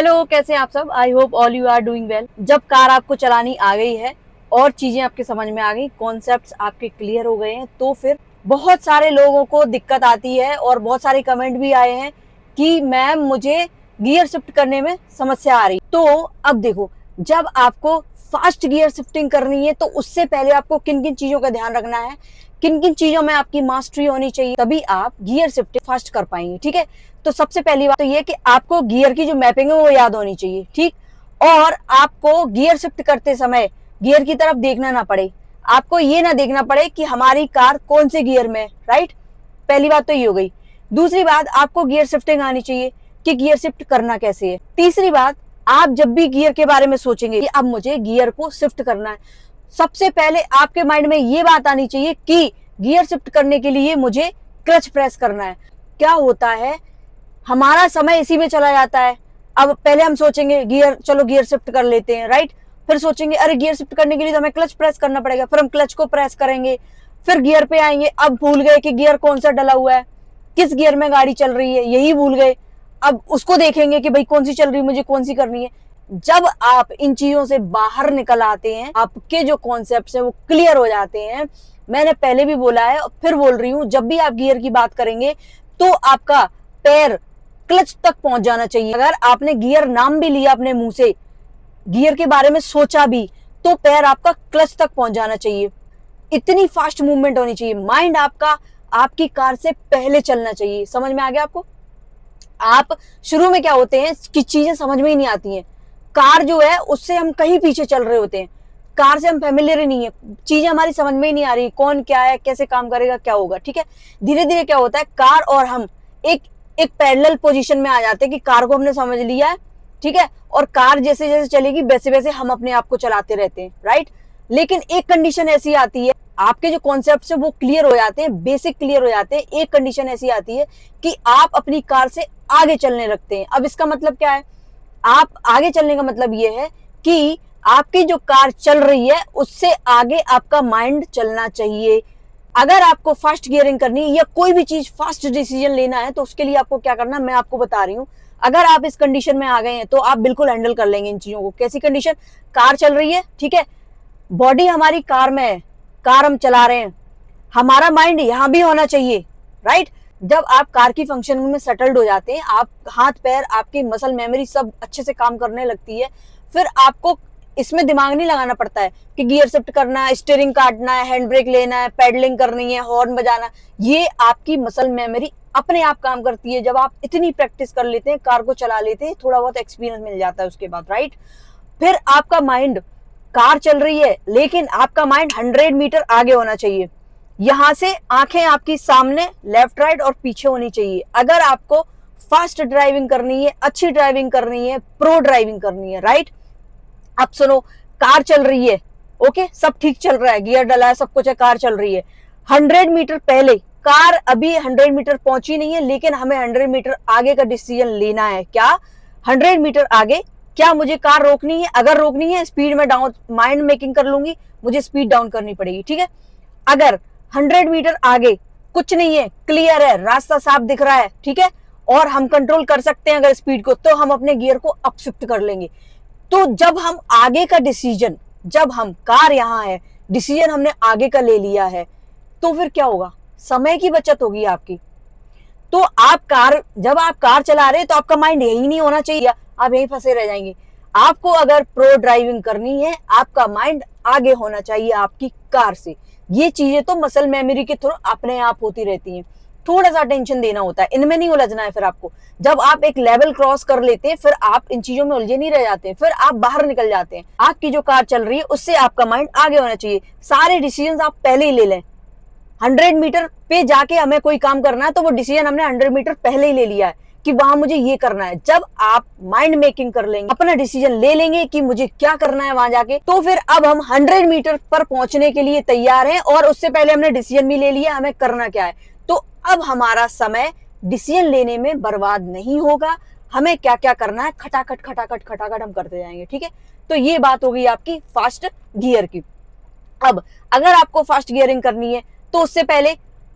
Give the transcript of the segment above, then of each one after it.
Hello, कैसे हैं आप सब। I hope all you are doing well. जब कार आपको चलानी आ गई है और चीजें आपके समझ में आ गई, कॉन्सेप्ट्स आपके क्लियर हो गए हैं, तो फिर बहुत सारे लोगों को दिक्कत आती है और बहुत सारे कमेंट भी आए हैं कि मैम मुझे गियर शिफ्ट करने में समस्या आ रही। तो अब देखो, जब आपको फास्ट गियर शिफ्टिंग करनी है तो उससे पहले आपको किन किन चीजों का ध्यान रखना है, किन किन चीजों में आपकी मास्टरी होनी चाहिए, तभी आप गियर शिफ्टिंग फास्ट कर पाएंगे। ठीक है, तो सबसे पहली बात तो ये कि आपको गियर की जो मैपिंग है वो याद होनी चाहिए। ठीक, और आपको गियर शिफ्ट करते समय गियर की तरफ देखना ना पड़े, आपको ये ना देखना पड़े कि हमारी कार कौन से गियर में है। राइट, पहली बात तो ये हो गई। दूसरी बात, आपको गियर शिफ्टिंग आनी चाहिए कि गियर शिफ्ट करना कैसे है। तीसरी बात, आप जब भी गियर के बारे में सोचेंगे कि अब मुझे गियर को शिफ्ट करना है, सबसे पहले आपके माइंड में ये बात आनी चाहिए कि गियर शिफ्ट करने के लिए मुझे क्लच प्रेस करना है। क्या होता है, हमारा समय इसी में चला जाता है। अब पहले हम सोचेंगे गियर, चलो गियर शिफ्ट कर लेते हैं, राइट। फिर सोचेंगे अरे गियर शिफ्ट करने के लिए तो हमें क्लच प्रेस करना पड़ेगा, फिर हम क्लच को प्रेस करेंगे, फिर गियर पे आएंगे। अब भूल गए कि गियर कौन सा डला हुआ है, किस गियर में गाड़ी चल रही है, यही भूल गए। अब उसको देखेंगे कि भाई कौन सी चल रही है, मुझे कौन सी करनी है। जब आप इन चीजों से बाहर निकल आते हैं, आपके जो कॉन्सेप्ट्स हैं वो क्लियर हो जाते हैं। मैंने पहले भी बोला है और फिर बोल रही हूं, जब भी आप गियर की बात करेंगे तो आपका पैर क्लच तक पहुंच जाना चाहिए। अगर आपने गियर नाम भी लिया अपने मुंह से, गियर के बारे में सोचा भी, तो पैर आपका क्लच तक पहुंच जाना चाहिए। इतनी फास्ट मूवमेंट होनी चाहिए। माइंड आपका आपकी कार से पहले चलना चाहिए। समझ में आ गया आपको। आप शुरू में क्या होते हैं कि चीजें समझ में ही नहीं आती हैं। कार जो है उससे हम कहीं पीछे चल रहे होते हैं, कार से हम फेमिलियर ही नहीं है, चीजें हमारी समझ में ही नहीं आ रही, कौन क्या है, कैसे काम करेगा, क्या होगा। ठीक है, धीरे धीरे क्या होता है, कार और हम एक एक पैरेलल पोजीशन में आ जाते हैं कि कार को हमने समझ लिया है। ठीक है, और कार जैसे जैसे चलेगी वैसे वैसे हम अपने आप को चलाते रहते हैं। राइट, लेकिन एक कंडीशन ऐसी आती है, आपके जो कॉन्सेप्ट है वो क्लियर हो जाते हैं, बेसिक क्लियर हो जाते हैं। एक कंडीशन ऐसी आती है कि आप अपनी कार से आगे चलने लगते हैं। अब इसका मतलब क्या है, आप आगे चलने का मतलब ये है कि आपकी जो कार चल रही है उससे आगे आपका माइंड चलना चाहिए। अगर आपको फास्ट गियरिंग करनी है या कोई भी चीज फास्ट डिसीजन लेना है तो उसके लिए आपको क्या करना है मैं आपको बता रही हूँ। अगर आप इस कंडीशन में आ गए हैं तो आप बिल्कुल हैंडल कर लेंगे इन चीजों को। कैसी कंडीशन, कार चल रही है, ठीक है, बॉडी हमारी कार में है, कार हम चला रहे हैं, हमारा माइंड यहां भी होना चाहिए। राइट, जब आप कार की फंक्शनिंग में सेटल्ड हो जाते हैं, आप हाथ पैर, आपकी मसल मेमोरी सब अच्छे से काम करने लगती है, फिर आपको इसमें दिमाग नहीं लगाना पड़ता है कि गियर शिफ्ट करना है, स्टीयरिंग काटना है, हैंड ब्रेक लेना है, पेडलिंग करनी है, हॉर्न बजाना। ये आपकी मसल मेमोरी अपने आप काम करती है। जब आप इतनी प्रैक्टिस कर लेते हैं, कार को चला लेते हैं, थोड़ा बहुत एक्सपीरियंस मिल जाता है उसके बाद। राइट, फिर आपका माइंड, कार चल रही है लेकिन आपका माइंड 100 मीटर आगे होना चाहिए। यहां से आंखें आपकी सामने, लेफ्ट राइट और पीछे होनी चाहिए। अगर आपको फास्ट ड्राइविंग करनी है, अच्छी ड्राइविंग करनी है, प्रो ड्राइविंग करनी है। राइट, अब सुनो, कार चल रही है, ओके, सब ठीक चल रहा है, गियर डला है, सब कुछ है, कार चल रही है। 100 मीटर पहले, कार अभी 100 मीटर पहुंची नहीं है लेकिन हमें 100 मीटर आगे का डिसीजन लेना है। क्या, 100 मीटर आगे क्या मुझे कार रोकनी है? अगर रोकनी है, स्पीड में डाउन, माइंड मेकिंग कर लूंगी, मुझे स्पीड डाउन करनी पड़ेगी। ठीक है, अगर 100 मीटर आगे कुछ नहीं है, क्लियर है, रास्ता साफ दिख रहा है, ठीक है, और हम कंट्रोल कर सकते हैं अगर स्पीड को, तो हम अपने गियर को अप शिफ्ट कर लेंगे। तो जब हम आगे का डिसीजन, जब हम, कार यहां है, डिसीजन हमने आगे का ले लिया है, तो फिर क्या होगा, समय की बचत होगी आपकी। तो आप कार, जब आप कार चला रहे हैं तो आपका माइंड यही नहीं होना चाहिए, आप यहीं फंसे रह जाएंगे। आपको अगर प्रो ड्राइविंग करनी है, आपका माइंड आगे होना चाहिए आपकी कार से। ये चीजें तो मसल मेमोरी के थ्रू अपने आप होती रहती हैं। थोड़ा सा टेंशन देना होता है, इनमें नहीं उलझना है। फिर आपको जब आप एक लेवल क्रॉस कर लेते हैं, फिर आप इन चीजों में उलझे नहीं रह जाते, फिर आप बाहर निकल जाते हैं। आपकी जो कार चल रही है उससे आपका माइंड आगे होना चाहिए। सारे डिसीजन आप पहले ही ले लें। 100 मीटर पे जाके हमें कोई काम करना है तो वो डिसीजन हमने 100 मीटर पहले ही ले लिया है कि वहां मुझे ये करना है। जब आप माइंड मेकिंग कर लेंगे, अपना डिसीजन ले लेंगे कि मुझे क्या करना है वहां जाके, तो फिर अब हम 100 मीटर पर पहुंचने के लिए तैयार हैं और उससे पहले हमने डिसीजन भी ले लिया हमें करना क्या है। तो अब हमारा समय डिसीजन लेने में बर्बाद नहीं होगा। हमें क्या क्या करना है, खटाखट खटाखट खटाखट हम करते जाएंगे। ठीक है, तो ये बात हो गई आपकी फास्ट गियर की। अब अगर आपको फास्ट गियरिंग करनी है तो उससे पहले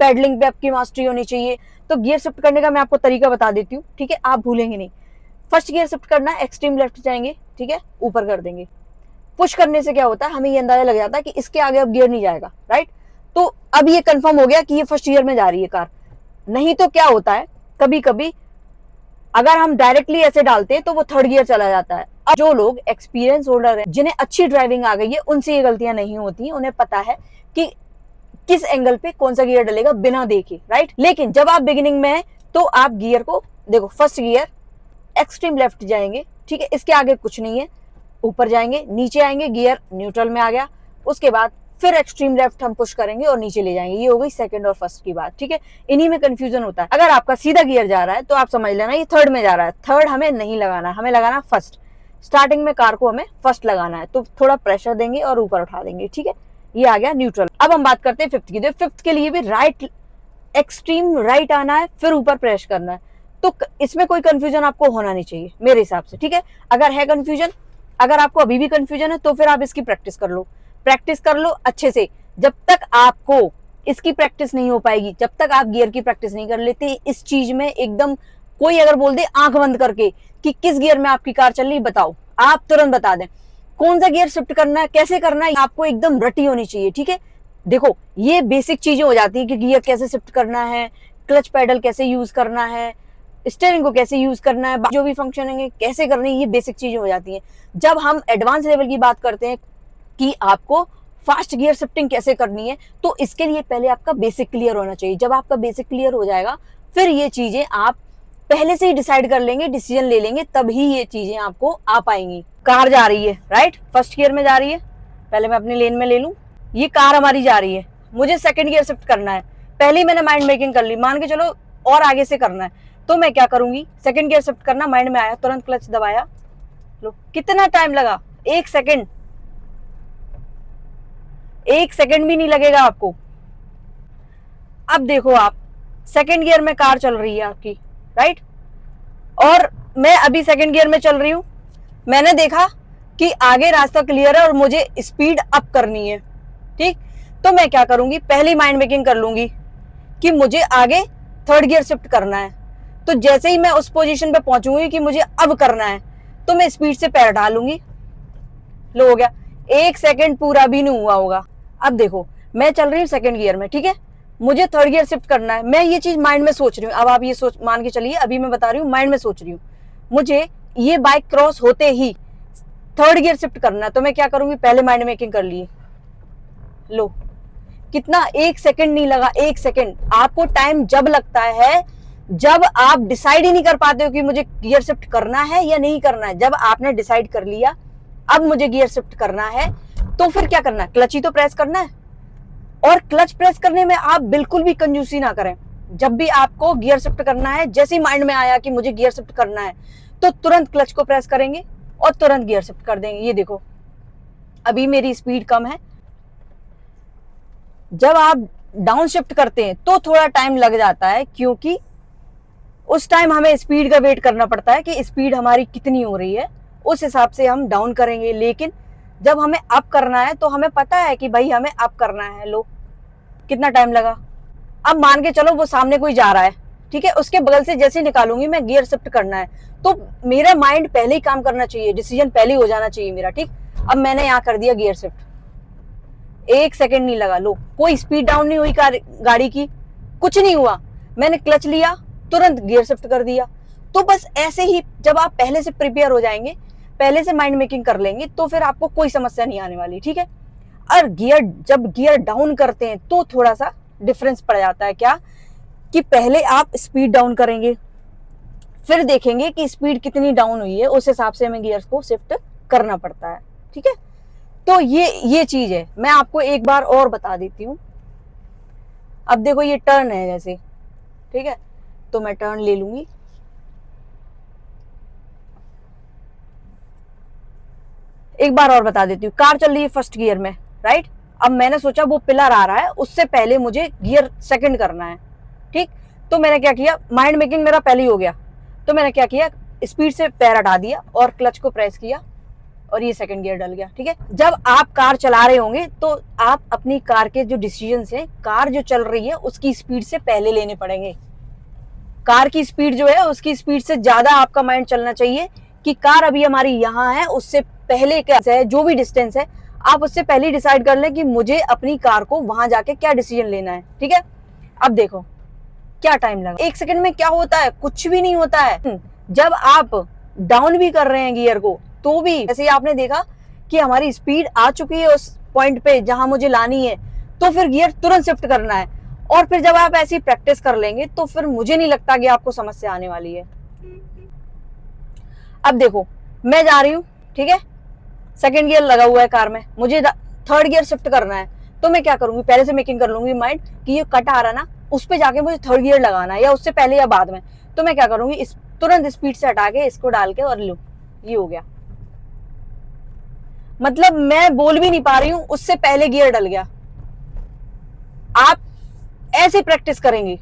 पेडलिंग पे आपकी मास्टरी होनी चाहिए। तो गियर शिफ्ट करने का मैं आपको तरीका बता देती हूँ, ठीक है, आप भूलेंगे नहीं। फर्स्ट गियर शिफ्ट करना है, एक्सट्रीम लेफ्ट जाएंगे, ठीक है, ऊपर कर देंगे। पुश करने से क्या होता है, हमें ये अंदाजा लग जाता है कि इसके आगे अब गियर नहीं जाएगा, राइट। तो अब ये कंफर्म हो गया कि ये फर्स्ट गियर में जा रही है कार। नहीं तो क्या होता है, कभी कभी अगर हम डायरेक्टली ऐसे डालते हैं तो वो थर्ड गियर चला जाता है। अब जो लोग एक्सपीरियंस होल्डर हैं, जिन्हें अच्छी ड्राइविंग आ गई है, उनसे ये गलतियां नहीं होती, उन्हें पता है कि किस एंगल पे कौन सा गियर डलेगा बिना देखे, राइट। लेकिन जब आप बिगिनिंग में हैं तो आप गियर को देखो, फर्स्ट गियर एक्सट्रीम लेफ्ट जाएंगे, ठीक है, इसके आगे कुछ नहीं है, ऊपर जाएंगे, नीचे आएंगे, गियर न्यूट्रल में आ गया, उसके बाद फिर एक्सट्रीम लेफ्ट हम पुश करेंगे और नीचे ले जाएंगे। ये हो गई सेकंड और फर्स्ट की बात, ठीक है। इन्हीं में कंफ्यूजन होता है। अगर आपका सीधा गियर जा रहा है तो आप समझ लेना ये थर्ड में जा रहा है। थर्ड हमें नहीं लगाना, हमें लगाना फर्स्ट। स्टार्टिंग में कार को हमें फर्स्ट लगाना है, तो थोड़ा प्रेशर देंगे और ऊपर उठा देंगे, ठीक है। ये आ गया न्यूट्रल। अब हम बात करते हैं फिफ्थ की। तो फिफ्थ के लिए भी राइट, एक्सट्रीम राइट आना है, फिर ऊपर प्रेस करना है। तो इसमें कोई कंफ्यूजन आपको होना नहीं चाहिए मेरे हिसाब से, ठीक है। अगर है कंफ्यूजन, अगर आपको अभी भी कंफ्यूजन है, तो फिर आप इसकी प्रैक्टिस कर लो, प्रैक्टिस कर लो अच्छे से। जब तक आपको इसकी प्रैक्टिस नहीं हो पाएगी, जब तक आप गियर की प्रैक्टिस नहीं कर लेते इस चीज में, एकदम कोई अगर बोल दे आंख बंद करके कि किस गियर में आपकी कार चल रही, बताओ, आप तुरंत बता दें कौन सा गियर शिफ्ट करना है, कैसे करना है, आपको एकदम रटी होनी चाहिए, ठीक है। देखो ये बेसिक चीजें हो जाती है कि गियर कैसे शिफ्ट करना है, क्लच पैडल कैसे यूज करना है, स्टीयरिंग को कैसे यूज करना है, जो भी फंक्शन है कैसे करनी है, ये बेसिक चीजें हो जाती हैं। जब हम एडवांस लेवल की बात करते हैं कि आपको फास्ट गियर शिफ्टिंग कैसे करनी है, तो इसके लिए पहले आपका बेसिक क्लियर होना चाहिए। जब आपका बेसिक क्लियर हो जाएगा, फिर ये चीजें आप पहले से ही डिसाइड कर लेंगे, डिसीजन ले लेंगे, तभी ये चीजें आपको आ पाएंगी। कार जा रही है, राइट, फर्स्ट गियर में जा रही है, पहले मैं अपनी लेन में ले लूं। ये कार हमारी जा रही है, मुझे सेकंड गियर शिफ्ट करना है। पहले ही मैंने माइंड मेकिंग कर ली, मान के चलो और आगे से करना है, तो मैं क्या करूंगी, सेकंड गियर शिफ्ट करना माइंड में आया, तुरंत क्लच दबाया, लो कितना टाइम लगा, 1 सेकंड, 1 सेकंड भी नहीं लगेगा आपको। अब देखो आप सेकंड गियर में कार चल रही है आपकी, राइट, और मैं अभी सेकंड गियर में चल रही हूं। मैंने देखा कि आगे रास्ता क्लियर है और मुझे स्पीड अप करनी है, ठीक। तो मैं क्या करूंगी, पहली माइंड मेकिंग कर लूंगी कि मुझे आगे थर्ड गियर शिफ्ट करना है। तो जैसे ही मैं उस पोजीशन पे पहुंचूंगी कि मुझे अब करना है, तो मैं स्पीड से पैर डालूंगी, लो हो गया, 1 सेकंड पूरा भी नहीं हुआ होगा। अब देखो मैं चल रही हूँ सेकंड गियर में, ठीक है, मुझे थर्ड गियर शिफ्ट करना है, मैं ये चीज माइंड में सोच रही हूँ। अब आप ये सोच मान के चलिए, अभी मैं बता रही हूँ, माइंड में सोच रही हूँ मुझे ये बाइक क्रॉस होते ही थर्ड गियर शिफ्ट करना है। तो मैं क्या करूंगी, पहले माइंड मेकिंग कर लिए, लो कितना, 1 सेकंड नहीं लगा, 1 सेकंड। आपको टाइम जब लगता है जब आप डिसाइड ही नहीं कर पाते हो कि मुझे गियर शिफ्ट करना है या नहीं करना है। जब आपने डिसाइड कर लिया अब मुझे गियर शिफ्ट करना है, तो फिर क्या करना है, क्लच ही तो प्रेस करना है। और क्लच प्रेस करने में आप बिल्कुल भी कंजूसी ना करें। जब भी आपको गियर शिफ्ट करना है, जैसे ही माइंड में आया कि मुझे गियर शिफ्ट करना है, तो तुरंत क्लच को प्रेस करेंगे और तुरंत गियर शिफ्ट कर देंगे। ये देखो अभी मेरी स्पीड कम है। जब आप डाउन शिफ्ट करते हैं तो थोड़ा टाइम लग जाता है, क्योंकि उस टाइम हमें स्पीड का वेट करना पड़ता है कि स्पीड हमारी कितनी हो रही है, उस हिसाब से हम डाउन करेंगे। लेकिन जब हमें अप करना है तो हमें पता है कि भाई हमें अप करना है। लो कितना टाइम लगा। अब मान के चलो वो सामने कोई जा रहा है, ठीक है, उसके बगल से जैसे निकालूंगी मैं गियर शिफ्ट करना है, तो मेरा माइंड पहले ही काम करना चाहिए, डिसीजन पहले ही हो जाना चाहिए मेरा, ठीक। अब मैंने यहाँ कर दिया गियर शिफ्ट, 1 सेकंड नहीं लगा, लो कोई स्पीड डाउन नहीं हुई गाड़ी की, कुछ नहीं हुआ। मैंने क्लच लिया, तुरंत गियर शिफ्ट कर दिया। तो बस ऐसे ही जब आप पहले से प्रिपेयर हो जाएंगे, पहले से माइंड मेकिंग कर लेंगे, तो फिर आपको कोई समस्या नहीं आने वाली, ठीक है। और जब गियर डाउन करते हैं तो थोड़ा सा डिफरेंस पड़ जाता है, क्या कि पहले आप स्पीड डाउन करेंगे, फिर देखेंगे कि स्पीड कितनी डाउन हुई है, उस हिसाब से हमें गियर्स को शिफ्ट करना पड़ता है, ठीक है। तो ये चीज है। मैं आपको एक बार और बता देती हूँ। अब देखो ये टर्न है जैसे, ठीक है, तो मैं टर्न ले लूंगी, एक बार और बता देती हूँ। कार चल रही है फर्स्ट गियर में, राइट। अब मैंने सोचा वो पिलर आ रहा है, उससे पहले मुझे गियर सेकंड करना है, ठीक। तो मैंने क्या किया, माइंड मेकिंग मेरा पहले ही हो गया, तो मैंने क्या किया, स्पीड से पैर हटा दिया और क्लच को प्रेस किया और ये सेकंड गियर डल गया, ठीक है। जब आप कार चला रहे होंगे तो आप अपनी कार के जो डिसीजन हैं, कार जो चल रही है उसकी स्पीड से पहले लेने पड़ेंगे। कार की स्पीड जो है उसकी स्पीड से ज्यादा आपका माइंड चलना चाहिए कि कार अभी हमारी यहाँ है, उससे पहले क्या है, जो भी डिस्टेंस है आप उससे पहले डिसाइड कर लें कि मुझे अपनी कार को वहां जाके क्या डिसीजन लेना है। ठीक है, अब देखो क्या टाइम लगा, 1 सेकंड में क्या होता है, कुछ भी नहीं होता है। जब आप डाउन भी कर रहे हैं गियर को तो भी जैसे ही आपने देखा कि हमारी स्पीड आ चुकी है उस पॉइंट पे जहां मुझे लानी है, तो फिर गियर तुरंत शिफ्ट करना है। और फिर जब आप ऐसी प्रैक्टिस कर लेंगे तो फिर मुझे नहीं लगता कि आपको समस्या आने वाली है। अब देखो मैं जा रही हूँ, ठीक है, सेकंड गियर लगा हुआ है कार में, मुझे थर्ड गियर शिफ्ट करना है, तो मैं क्या करूंगी, पहले से मेकिंग कर लूंगी माइंड कि ये कट आ रहा ना, उस पे जाके मुझे थर्ड गियर लगाना है, या उससे पहले या बाद में। तो मैं क्या करूंगी, इस तुरंत स्पीड से हटा के इसको डाल के और लूं, ये हो गया। मतलब मैं बोल भी नहीं पा रही हूं, उससे पहले गियर डल गया। आप ऐसे प्रैक्टिस करेंगे।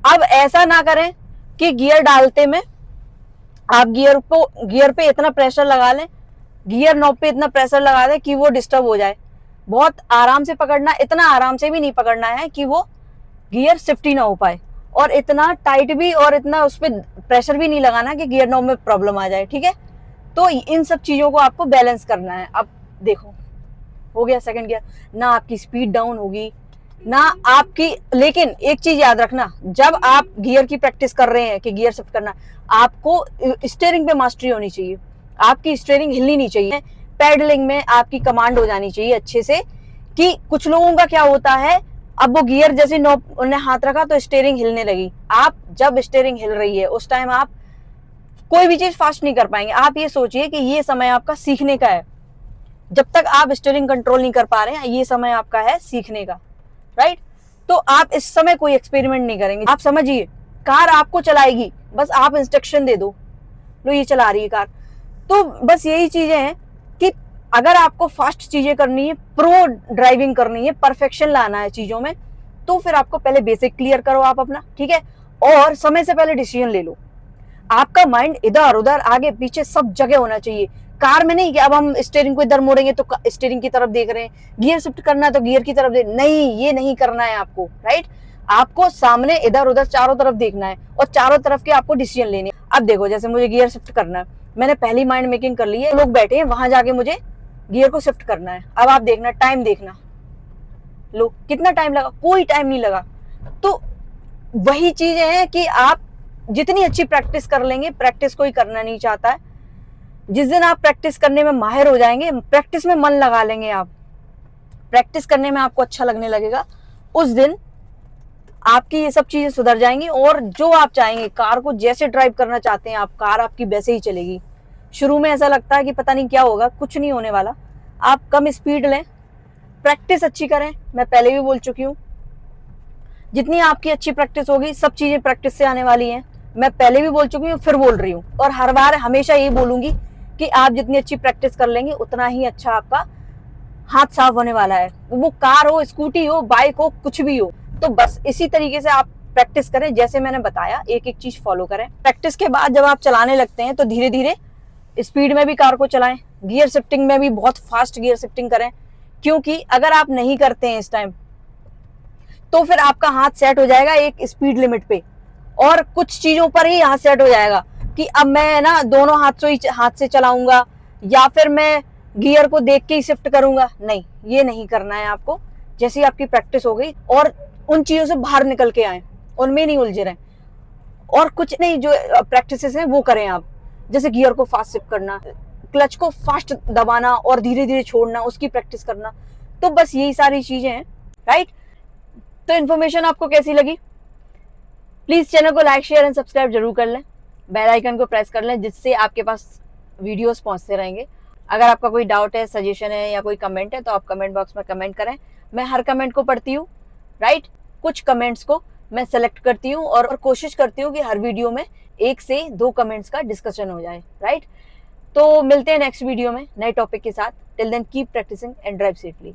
अब ऐसा ना करें कि गियर डालते में आप गियर पे इतना प्रेशर लगा लें, गियर नॉब पे इतना प्रेशर लगा दें कि वो डिस्टर्ब हो जाए। बहुत आराम से पकड़ना, इतना आराम से भी नहीं पकड़ना है कि वो गियर शिफ्ट ही ना हो पाए, और इतना टाइट भी और इतना उस पर प्रेशर भी नहीं लगाना कि गियर नॉब में प्रॉब्लम आ जाए। ठीक है, तो इन सब चीजों को आपको बैलेंस करना है। अब देखो हो गया सेकंड गियर, ना आपकी स्पीड डाउन होगी ना आपकी। लेकिन एक चीज याद रखना, जब आप गियर की प्रैक्टिस कर रहे हैं कि गियर शिफ्ट करना, आपको स्टीयरिंग पे मास्टरी होनी चाहिए, आपकी स्टीयरिंग हिलनी नहीं चाहिए, पैडलिंग में आपकी कमांड हो जानी चाहिए अच्छे से। कि कुछ लोगों का क्या होता है, अब वो गियर जैसे नॉब उन्हें हाथ रखा तो स्टीयरिंग हिलने लगी। आप जब स्टीयरिंग हिल रही है उस टाइम आप कोई भी चीज फास्ट नहीं कर पाएंगे। आप ये सोचिए कि ये समय आपका सीखने का है, जब तक आप स्टीयरिंग कंट्रोल नहीं कर पा रहे हैं ये समय आपका है सीखने का, राइट। तो आप इस समय कोई एक्सपेरिमेंट नहीं करेंगे। आप समझिए कार आपको चलाएगी, बस आप इंस्ट्रक्शन दे दो, लो ये चला रही है कार। तो बस यही चीजें हैं कि अगर आपको फास्ट चीजें करनी है, प्रो ड्राइविंग करनी है, परफेक्शन लाना है चीजों में, तो फिर आपको पहले बेसिक क्लियर करो आप अपना, ठीक है, और समय से पहले डिसीजन ले लो। आपका माइंड इधर उधर आगे पीछे सब जगह होना चाहिए। कार में नहीं कि अब हम स्टीयरिंग को इधर मोड़ेंगे तो स्टीयरिंग की तरफ देख रहे हैं, गियर शिफ्ट करना है तो गियर की तरफ देख, नहीं ये नहीं करना है आपको, राइट। आपको सामने इधर उधर चारों तरफ देखना है और चारों तरफ के आपको डिसीजन लेने हैं। अब देखो जैसे मुझे गियर शिफ्ट करना है, मैंने पहली माइंड मेकिंग कर ली है, लोग बैठे हैं वहां जाके मुझे गियर को शिफ्ट करना है। अब आप देखना, टाइम देखना, लो कितना टाइम लगा, कोई टाइम नहीं लगा। तो वही चीजें हैं कि आप जितनी अच्छी प्रैक्टिस कर लेंगे, प्रैक्टिस कोई करना नहीं चाहता है, जिस दिन आप प्रैक्टिस करने में माहिर हो जाएंगे, प्रैक्टिस में मन लगा लेंगे, आप प्रैक्टिस करने में आपको अच्छा लगने लगेगा, उस दिन आपकी ये सब चीजें सुधर जाएंगी। और जो आप चाहेंगे, कार को जैसे ड्राइव करना चाहते हैं आप, कार आपकी वैसे ही चलेगी। शुरू में ऐसा लगता है कि पता नहीं क्या होगा, कुछ नहीं होने वाला। आप कम स्पीड लें, प्रैक्टिस अच्छी करें, मैं पहले भी बोल चुकी हूँ, जितनी आपकी अच्छी प्रैक्टिस होगी सब चीजें प्रैक्टिस से आने वाली हैं। मैं पहले भी बोल चुकी हूँ, फिर बोल रही हूँ, और हर बार हमेशा यही बोलूंगी कि आप जितनी अच्छी प्रैक्टिस कर लेंगे उतना ही अच्छा आपका हाथ साफ होने वाला है। वो कार हो, स्कूटी हो, बाइक हो, कुछ भी हो। तो बस इसी तरीके से आप प्रैक्टिस करें, जैसे मैंने बताया, एक एक चीज फॉलो करें। प्रैक्टिस के बाद जब आप चलाने लगते हैं तो धीरे धीरे स्पीड में भी कार को चलाएं, गियर शिफ्टिंग में भी बहुत फास्ट गियर शिफ्टिंग करें, क्योंकि अगर आप नहीं करते हैं इस टाइम तो फिर आपका हाथ सेट हो जाएगा एक स्पीड लिमिट पे, और कुछ चीजों पर ही हाथ सेट हो जाएगा कि अब मैं ना दोनों हाथ से चलाऊंगा, या फिर मैं गियर को देख के ही शिफ्ट करूंगा। नहीं, ये नहीं करना है आपको। जैसे ही आपकी प्रैक्टिस हो गई, और उन चीजों से बाहर निकल के आए, उनमें नहीं उलझे रहें, और कुछ नहीं, जो प्रैक्टिसेस हैं वो करें आप। जैसे गियर को फास्ट शिफ्ट करना, क्लच को फास्ट दबाना और धीरे धीरे छोड़ना, उसकी प्रैक्टिस करना। तो बस यही सारी चीजें हैं, राइट। तो इन्फॉर्मेशन आपको कैसी लगी, प्लीज चैनल को लाइक, शेयर एंड सब्सक्राइब जरूर कर लें, बेल आइकन को प्रेस कर लें, जिससे आपके पास वीडियोस पहुंचते रहेंगे। अगर आपका कोई डाउट है, सजेशन है या कोई कमेंट है तो आप कमेंट बॉक्स में कमेंट करें, मैं हर कमेंट को पढ़ती हूँ, राइट। कुछ कमेंट्स को मैं सेलेक्ट करती हूँ और कोशिश करती हूँ कि हर वीडियो में 1 से 2 कमेंट्स का डिस्कशन हो जाए, राइट। तो मिलते हैं नेक्स्ट वीडियो में नए टॉपिक के साथ। Till then keep practising and drive safely.